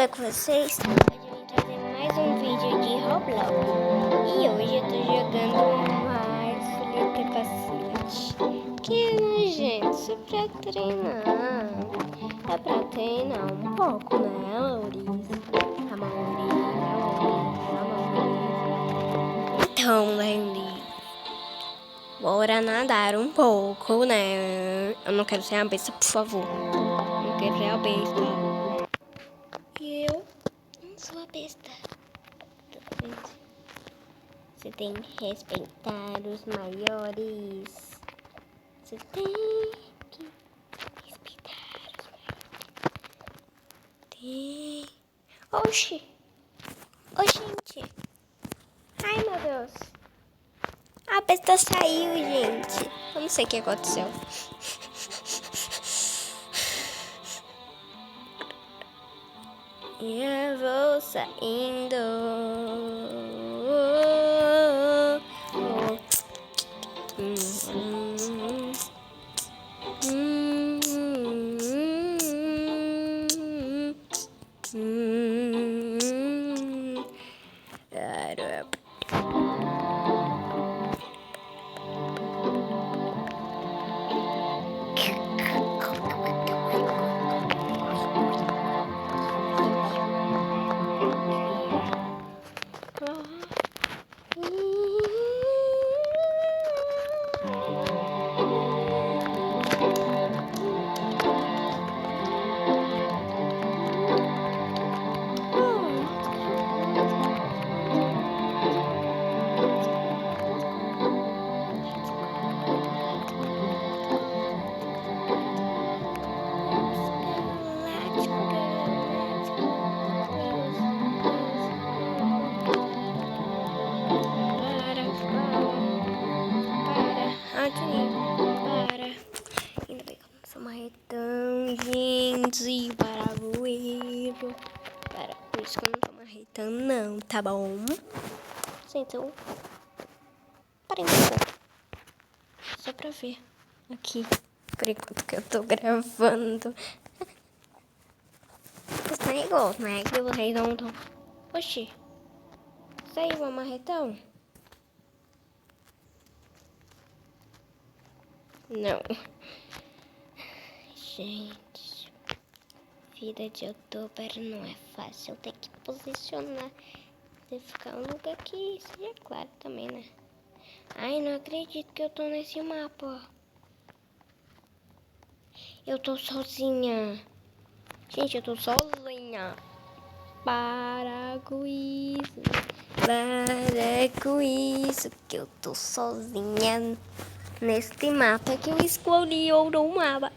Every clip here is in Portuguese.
bem com vocês? Hoje eu vim trazer mais um vídeo de Roblox. E hoje eu tô jogando mais Felipe Paciente. Que nojento, isso é pra treinar. É pra treinar um pouco, né, Lauris? Então, Lendy, bora nadar um pouco, né? Eu não quero ser uma besta, por favor. Não quero ser a besta. Eu não sou a besta. Você tem que respeitar os maiores. Você tem que respeitar os maiores. Tem. Oxi! Gente! Ai, meu Deus! A besta saiu, gente. Eu não sei o que aconteceu. E eu vou saindo. Ainda bem que eu não sou marretão, gente. Para voeiro. Por isso que eu não tô marretão, não, tá bom? Então, parem um pouco. Só pra ver aqui, por enquanto que eu tô gravando. Isso não é igual, não é que vocês não estão. Oxi, saiu uma marretão? Não. Gente, vida de youtuber não é fácil. Tem que posicionar. Tem que ficar um lugar que seja claro também, né? Ai, não acredito que eu tô nesse mapa. Eu tô sozinha. Gente, eu tô sozinha. Para com isso. Para com isso. Que eu tô sozinha neste mapa que eu escolhi ou no mapa.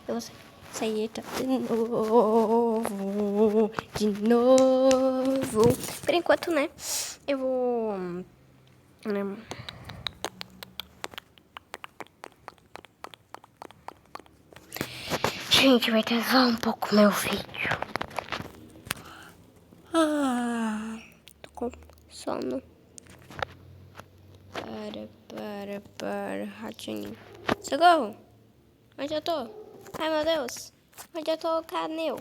Eu vou sair de novo. De novo. Por enquanto, né? Eu vou. Gente, vai atrasar um pouco meu vídeo. Tô com sono. Para, ratinho. Socorro! Onde eu tô? Ai, meu Deus. Onde eu tô? Cadê eu?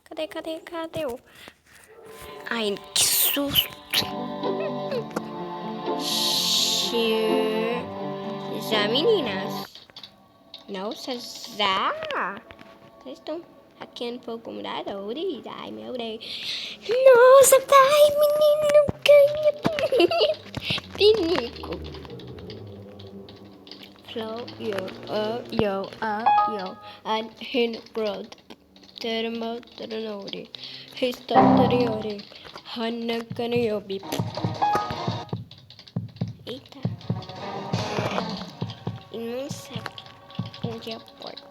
Cadê eu? Ai, que susto. Já, meninas. Nossa, já? Vocês estão hackeando por computadores? Ai, meu Deus. Nossa, pai, menino, ganha pinico. Flow, yo, and hin road. Termotonori. Histotoriori. Hanakaniobi. Eita. E não sei onde é a porta.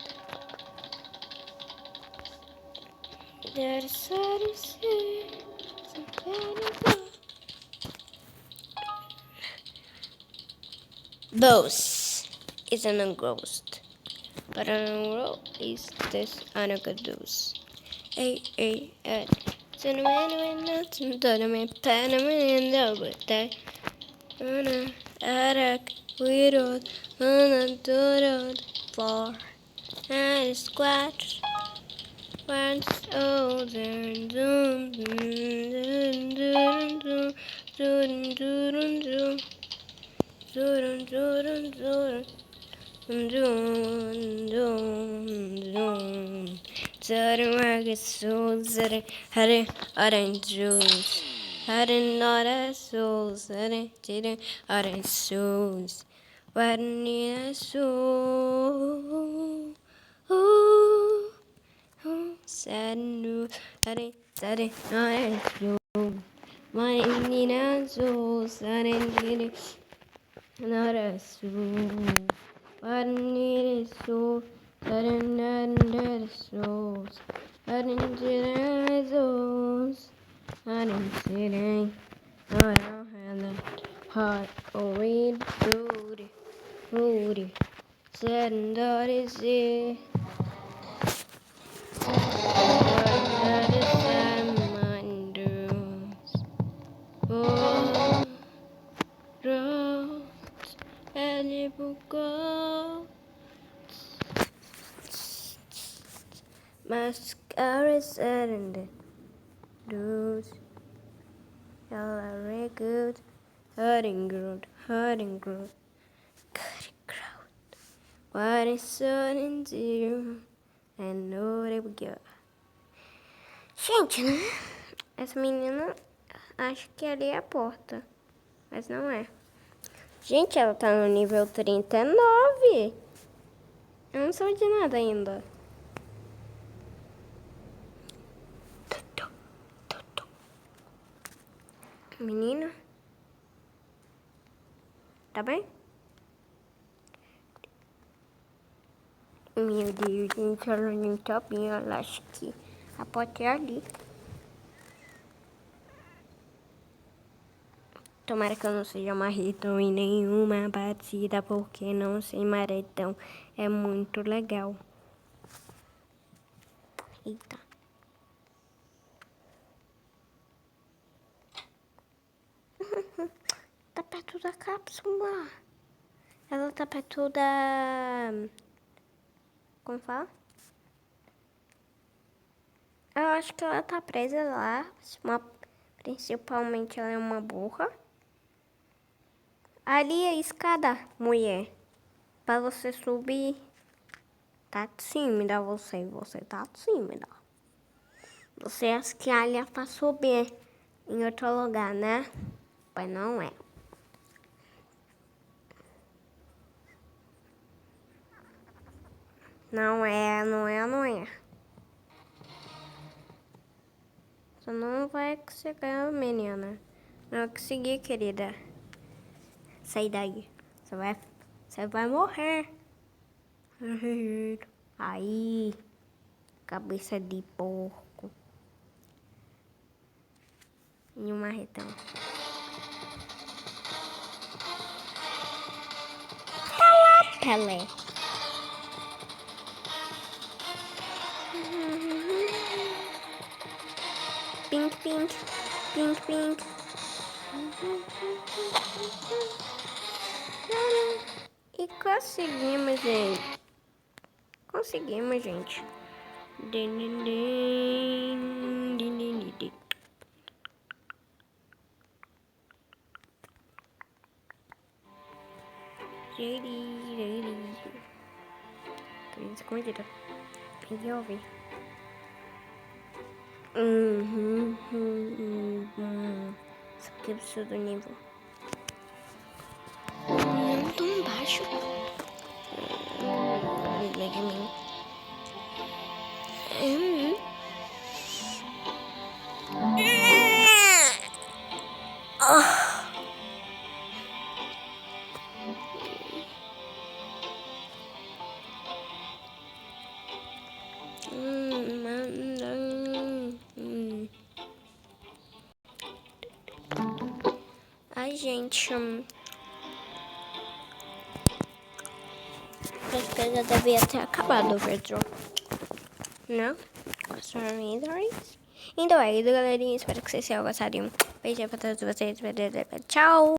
Boss is an ghost, but an roll is this anagadus. A. Cinnamon, nuts, and cinnamon, Panama, and over there. Arak, widow, and a doodle, four, and squat. Once older, zoom, zoom, zoom, zoom, zoom, zoom, zoom, zoom, zoom, zoom. Sudden rocket souls, sudden orange juice, sudden other souls, sudden orange souls, what need a soul? Sudden news, sudden orange juice, my need a soul, sudden not a soul. What need is soul, sudden souls, sudden souls, sudden sitting, not a hand, heart, or read, moody, sudden that is it. That is oh, rose, and it will go. Mascara and the dudes, y'all are very good. Hurting good. What is sudden zero? And know they would go. Gente, né? Essa menina, acho que ali é a porta. Mas não é. Gente, ela tá no nível 39. Eu não sou de nada ainda. Menina? Tá bem? Meu Deus, gente, ela não tá bem. Ela acha que a porta é ali. Tomara que eu não seja marretão em nenhuma batida, porque não ser marretão é muito legal. Eita. Tá perto da cápsula. Ela tá perto da... Como fala? Eu acho que ela tá presa lá. Principalmente ela é uma burra. Ali é a escada, mulher. Pra você subir. Tá tímida você. Você tá tímida. Você acha que ali é pra subir em outro lugar, né? Mas não é. Não é. Você não vai conseguir, menina. Não vai conseguir, querida. Sai daí. Você vai morrer. Aí. Cabeça de porco. E um marretão. Pelé. Pink, pink, pink, pink. E conseguimos, gente. Conseguimos, gente. Tô escondida. Ninguém ouve. Isso aqui é absurdo nível. Não tão baixo. Liga em mim. Ai, gente. Acho que já devia ter acabado o vídeo. Não? Gostaram Então é isso, galerinha. Espero que vocês tenham gostado. Beijo pra todos vocês. Tchau!